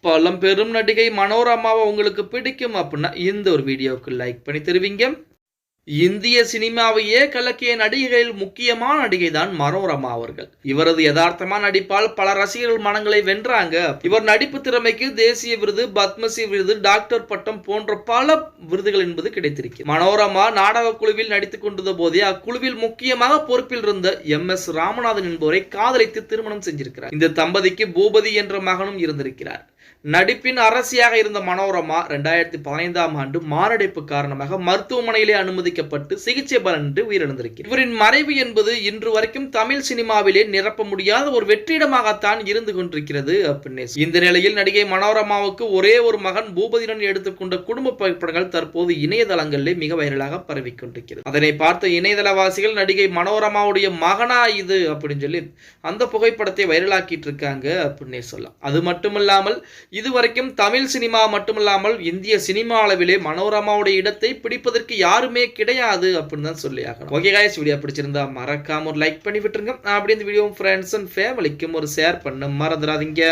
பழம்பெரும் நடிகை மனோரமாவை உங்களுக்கு பிடிக்கும் அப்படின்னா இந்த ஒரு வீடியோவுக்கு லைக் பண்ணி தருவீங்க. இந்திய சினிமாவையே கலக்கிய நடிகைகளில் முக்கியமான நடிகை தான் மனோரமா அவர்கள். இவரது யதார்த்தமான நடிப்பால் பல ரசிகர்கள் மனங்களை வென்றாங்க. இவர் நடிப்பு திறமைக்கு தேசிய விருது, பத்மஸ்ரீ விருது, டாக்டர் பட்டம் போன்ற பல விருதுகள் என்பது கிடைத்திருக்கிறது. மனோரமா நாடக குழுவில் நடித்துக் கொண்டிருந்த போதே அக்குழுவில் முக்கியமாக பொறுப்பில் இருந்த MS ராமநாதன் என்பவரை காதலித்து திருமணம் செஞ்சிருக்கிறார். இந்த தம்பதிக்கு பூபதி என்ற மகனும் இருந்திருக்கிறார். நடிப்பின் அரசியாக இருந்த மனோரமா 2015ஆம் ஆண்டு மாரடைப்பு காரணமாக மருத்துவமனையிலே அனுமதிக்கப்பட்டு சிகிச்சை பலனின்றி உயிரிழந்திருக்கிறார். இவரின் மறைவு என்பது இன்று வரைக்கும் தமிழ் சினிமாவிலே நிரப்ப முடியாத ஒரு வெற்றிடமாகத்தான் இருந்து கொண்டிருக்கிறது அப்படின்னு. இந்த நிலையில் நடிகை மனோரமாவுக்கு ஒரே ஒரு மகன் பூபதியுடன் எடுத்துக்கொண்ட குடும்ப புகைப்படங்கள் தற்போது இணையதளங்களிலே மிக வைரலாக பரவி கொண்டிருக்கிறது. அதனை பார்த்த இணையதளவாசிகள் நடிகை மனோரமாவுடைய மகனா இது அப்படின்னு சொல்லி அந்த புகைப்படத்தை வைரலாக்கிட்டு இருக்காங்க அப்படின்னு சொல்லலாம். அது மட்டுமல்லாமல் இதுவரைக்கும் தமிழ் சினிமா மட்டுமல்லாமல் இந்திய சினிமா அளவிலே மனோரமாவுடைய இடத்தை பிடிப்பதற்கு யாருமே கிடையாது அப்படின்னு தான் சொல்லி ஆகணும். ஓகே गाइस, வீடியோ பிடிச்சிருந்தா மறக்காம ஒரு லைக் பண்ணி விட்டுருங்க. அப்படி இந்த வீடியோ ஃப்ரெண்ட்ஸ் அண்ட் ஃபேமிலிக்கும் ஒரு ஷேர் பண்ண மறந்துடாதீங்க.